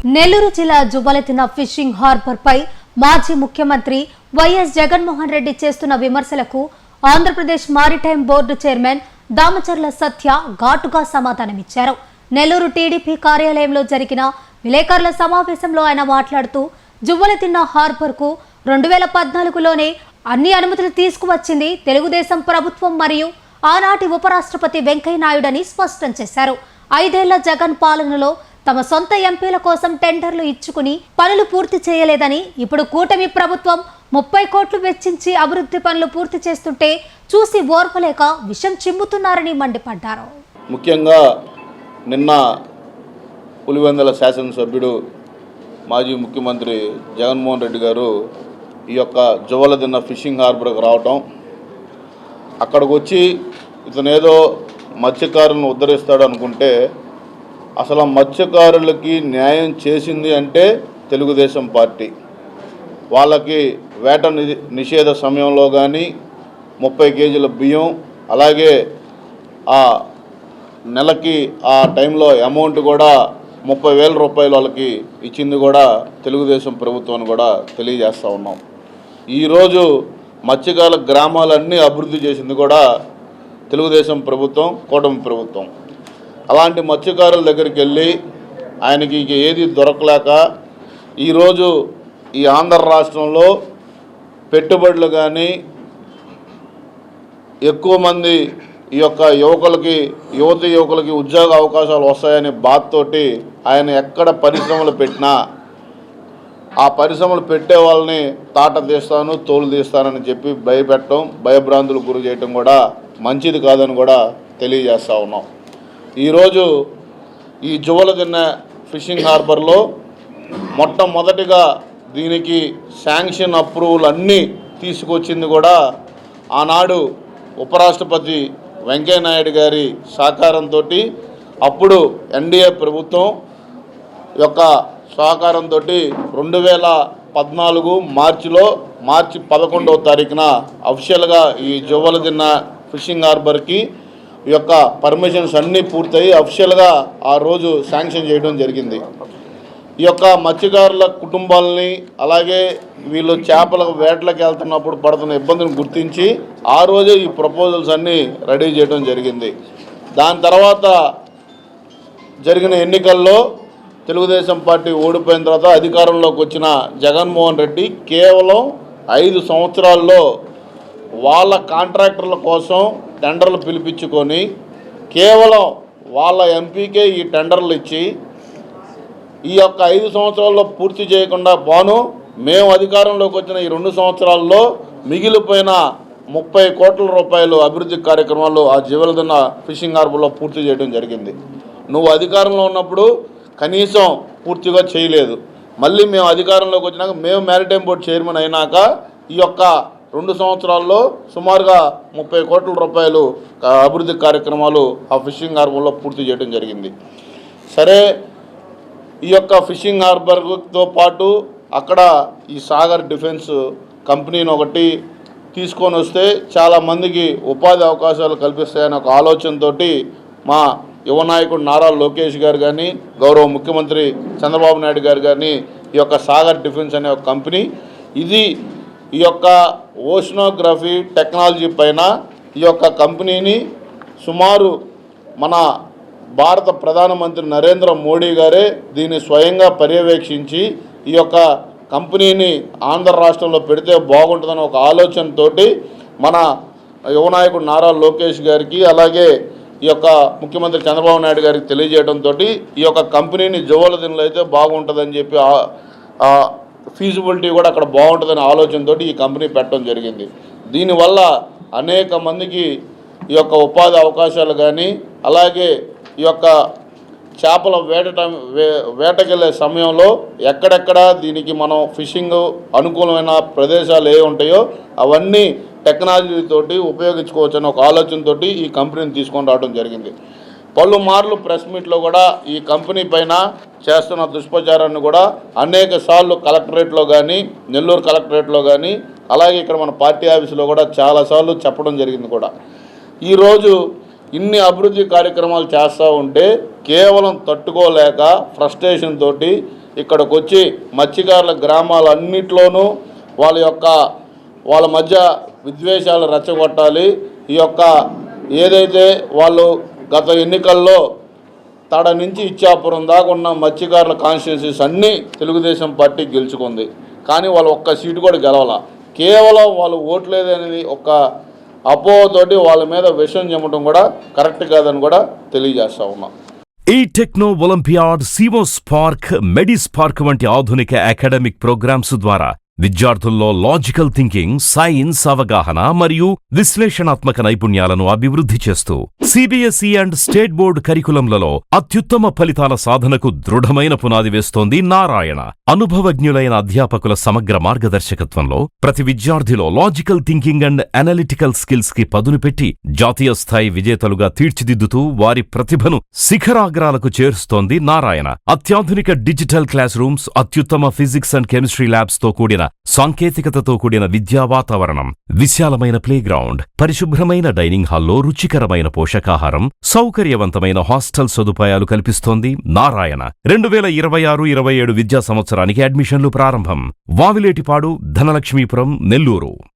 నెల్లూరు జిల్లా జువ్వలెత్తిన fishing harbour పై మాజీ ముఖ్యమంత్రి వైఎస్ జగన్మోహన్ రెడ్డి చేస్తున్న విమర్శలకు Andhra Pradesh maritime board chairman Damacharla Satya ఘాటుగా సమాధానమిచ్చారు. నెల్లూరు టీడీపీ కార్యాలయంలో జరిగిన విలేకరుల సమావేశంలో ఆయన మాట్లాడుతూ జువ్వలెత్తిన హార్బర్ కు 2014లోనే అన్ని అనుమతులు తీసుకువచ్చింది తెలుగుదేశం ప్రభుత్వం మరియు ఆనాటి ఉపరాష్ట్రపతి వెంకయ్య నాయుడని స్పష్టం చేశారు. 5 ఏళ్ల జగన్ పాలనలో తమ సొంత ఎంపీల కోసం టెండర్లు ఇచ్చుకుని పనులు పూర్తి చేయలేదని, ఇప్పుడు కూటమి ప్రభుత్వం 30 కోట్లు వెచ్చించి అభివృద్ధి పనులు పూర్తి చేస్తుంటే చూసి ఓర్వలేక విషం చిమ్ముతున్నారని మండిపడ్డారు. ముఖ్యంగా నిన్న పులివెందుల శాసనసభ్యుడు మాజీ ముఖ్యమంత్రి జగన్మోహన్ రెడ్డి గారు ఈ యొక్క జువ్వలెత్తిన ఫిషింగ్ హార్బర్కి రావటం, అక్కడికి వచ్చి ఇతనేదో మత్స్యకారులను ఉద్ధరిస్తాడు అనుకుంటే అసలు మత్స్యకారులకి న్యాయం చేసింది అంటే తెలుగుదేశం పార్టీ. వాళ్ళకి వేట నిషేధ సమయంలో కానీ 30 కేజీల బియ్యం, అలాగే ఆ నెలకి ఆ టైంలో అమౌంట్ కూడా 30,000 రూపాయలు వాళ్ళకి ఇచ్చింది కూడా తెలుగుదేశం ప్రభుత్వాన్ని కూడా తెలియజేస్తూ ఉన్నాం. ఈరోజు మత్స్యకారుల గ్రామాలన్నీ అభివృద్ధి చేసింది కూడా తెలుగుదేశం ప్రభుత్వం, కూటమి ప్రభుత్వం. అలాంటి మత్స్యకారుల దగ్గరికి వెళ్ళి ఆయనకి ఏది దొరకలేక ఈరోజు ఈ ఆంధ్ర రాష్ట్రంలో పెట్టుబడులు కానీ ఎక్కువ మంది ఈ యొక్క యువకులకి ఉద్యోగ అవకాశాలు వస్తాయనే బాధతోటి ఆయన ఎక్కడ పరిశ్రమలు పెట్టినా ఆ పరిశ్రమలు పెట్టే వాళ్ళని తాట తీస్తాను, తోలు తీస్తానని చెప్పి భయపెట్టడం, భయభ్రాంతులకు గురి చేయటం కూడా మంచిది కాదని కూడా తెలియజేస్తూ ఉన్నాం. ఈరోజు ఈ జువ్వలెత్తిన ఫిషింగ్ హార్బర్లో మొట్టమొదటిగా దీనికి శాంక్షన్ అప్రూవల్ అన్నీ తీసుకొచ్చింది కూడా ఆనాడు ఉపరాష్ట్రపతి వెంకయ్య నాయుడు గారి సహకారంతో, అప్పుడు ఎన్డీఏ ప్రభుత్వం యొక్క సహకారంతో 2014 మార్చి 11వ తారీఖున అఫిషియల్గా ఈ జువ్వలెత్తిన ఫిషింగ్ హార్బర్కి ఈ యొక్క పర్మిషన్స్ అన్నీ పూర్తయి అఫిషియల్గా ఆ రోజు శాంక్షన్ చేయడం జరిగింది. ఈ యొక్క మత్స్యకారుల కుటుంబాలని, అలాగే వీళ్ళు చేపల వేటలకు వెళ్తున్నప్పుడు పడుతున్న ఇబ్బందులను గుర్తించి ఆ రోజే ఈ ప్రపోజల్స్ అన్నీ రెడీ చేయడం జరిగింది. దాని తర్వాత జరిగిన ఎన్నికల్లో తెలుగుదేశం పార్టీ ఓడిపోయిన తర్వాత అధికారంలోకి వచ్చిన జగన్మోహన్ రెడ్డి కేవలం 5 సంవత్సరాల్లో వాళ్ళ కాంట్రాక్టర్ల కోసం టెండర్లు పిలిపించుకొని కేవలం వాళ్ళ ఎంపీకే ఈ టెండర్లు ఇచ్చి ఈ యొక్క 5 సంవత్సరాల్లో పూర్తి చేయకుండా మేము అధికారంలోకి వచ్చిన ఈ 2 సంవత్సరాల్లో మిగిలిపోయిన 30 కోట్ల రూపాయలు అభివృద్ధి కార్యక్రమాలు ఆ జువ్వలెత్తిన ఫిషింగ్ హార్బర్లో పూర్తి చేయడం జరిగింది. నువ్వు అధికారంలో ఉన్నప్పుడు కనీసం పూర్తిగా చేయలేదు. మళ్ళీ మేము అధికారంలోకి వచ్చినాక, మేము మ్యారిటైమ్ బోర్డు చైర్మన్ అయినాక ఈ యొక్క 2 సంవత్సరాల్లో సుమారుగా 30 కోట్ల రూపాయలు అభివృద్ధి కార్యక్రమాలు ఆ ఫిషింగ్ హార్బర్లో పూర్తి చేయడం జరిగింది. సరే, ఈ యొక్క ఫిషింగ్ హార్బర్తో పాటు అక్కడ ఈ సాగర్ డిఫెన్స్ కంపెనీని ఒకటి తీసుకొని వస్తే చాలామందికి ఉపాధి అవకాశాలు కల్పిస్తాయని ఒక ఆలోచనతో మా యువ నాయకుడు నారా లోకేష్ గారు కానీ, గౌరవ ముఖ్యమంత్రి చంద్రబాబు నాయుడు గారు కానీ ఈ యొక్క సాగర్ డిఫెన్స్ అనే ఒక కంపెనీ, ఇది ఈ యొక్క ఓషనోగ్రఫీ టెక్నాలజీ పైన ఈ యొక్క కంపెనీని సుమారు మన భారత ప్రధానమంత్రి నరేంద్ర మోడీ గారే దీన్ని స్వయంగా పర్యవేక్షించి ఈ యొక్క కంపెనీని ఆంధ్ర రాష్ట్రంలో పెడితే బాగుంటుందని ఒక ఆలోచనతోటి మన యువ నాయకుడు నారా లోకేష్ గారికి, అలాగే ఈ యొక్క ముఖ్యమంత్రి చంద్రబాబు నాయుడు గారికి తెలియజేయడంతో ఈ యొక్క కంపెనీని జువ్వలెత్తినలో అయితే బాగుంటుందని చెప్పి ఫీజిబిలిటీ కూడా అక్కడ బాగుంటుందనే ఆలోచనతో ఈ కంపెనీ పెట్టడం జరిగింది. దీనివల్ల అనేక మందికి ఈ యొక్క ఉపాధి అవకాశాలు కానీ, అలాగే ఈ యొక్క చేపల వేటకెళ్ళే సమయంలో ఎక్కడెక్కడ దీనికి మనం ఫిషింగ్ అనుకూలమైన ప్రదేశాలు ఏ ఉంటాయో అవన్నీ టెక్నాలజీతోటి ఉపయోగించుకోవచ్చు అనే ఒక ఆలోచనతో ఈ కంపెనీని తీసుకొని రావడం జరిగింది. పలుమార్లు ప్రెస్ మీట్లో కూడా ఈ కంపెనీ పైన చేస్తున్న దుష్ప్రచారాన్ని కూడా అనేక సార్లు కలెక్టరేట్లో కానీ, నెల్లూరు కలెక్టరేట్లో కానీ, అలాగే ఇక్కడ మన పార్టీ ఆఫీసులో కూడా చాలాసార్లు చెప్పడం జరిగింది కూడా. ఈరోజు ఇన్ని అభివృద్ధి కార్యక్రమాలు చేస్తూ ఉంటే కేవలం తట్టుకోలేక ఫ్రస్ట్రేషన్ తోటి ఇక్కడికి వచ్చి మత్స్యకారుల గ్రామాలన్నింటిలోనూ వాళ్ళ మధ్య విద్వేషాలు రెచ్చగొట్టాలి. ఈ యొక్క ఏదైతే వాళ్ళు గత ఎన్నికల్లో తడ నుంచి ఇచ్చాపురం దాకా ఉన్న మత్స్యకారుల కాన్స్టిట్యున్సీస్ అన్నీ తెలుగుదేశం పార్టీ గెలుచుకుంది. కానీ వాళ్ళు ఒక్క సీటు కూడా గెలవాల. కేవలం వాళ్ళు ఓట్లేదనేది ఒక అపోహతోటి వాళ్ళ మీద విషం చెమ్మటం కూడా కరెక్ట్ కాదని కూడా తెలియజేస్తా ఉన్నాం. ఈ టెక్నో ఒలింపియాడ్, సివోస్ పార్క్, మెడిస్ పార్క్ వంటి ఆధునిక అకాడమిక్ ప్రోగ్రామ్స్ ద్వారా విద్యార్థుల్లో లాజికల్ థింకింగ్, సైన్స్ అవగాహన మరియు విశ్లేషణాత్మక నైపుణ్యాలను అభివృద్ధి చేస్తూ సిబిఎస్ఈ అండ్ స్టేట్ బోర్డు కరికులంలలో అత్యుత్తమ ఫలితాల సాధనకు దృఢమైన పునాది వేస్తోంది నారాయణ. అనుభవజ్ఞులైన అధ్యాపకుల సమగ్ర మార్గదర్శకత్వంలో ప్రతి విద్యార్థిలో logical thinking and analytical skills కి పదును పెట్టి జాతీయ స్థాయి విజేతలుగా తీర్చిదిద్దుతూ వారి ప్రతిభను శిఖరాగ్రాలకు చేరుస్తోంది నారాయణ. అత్యాధునిక డిజిటల్ క్లాస్ రూమ్స్, అత్యుత్తమ ఫిజిక్స్ అండ్ కెమిస్ట్రీ ల్యాబ్స్ తో కూడిన సాంకేతికతతో కూడిన విద్యా వాతావరణం, విశాలమైన ప్లేగ్రౌండ్, పరిశుభ్రమైన డైనింగ్ హాల్లో రుచికరమైన పోషకాహారం, సౌకర్యవంతమైన హాస్టల్ సదుపాయాలు కల్పిస్తోంది నారాయణ. 2026-27 విద్యా సంవత్సరానికి అడ్మిషన్లు ప్రారంభం. వావిలేటిపాడు, ధనలక్ష్మీపురం, నెల్లూరు.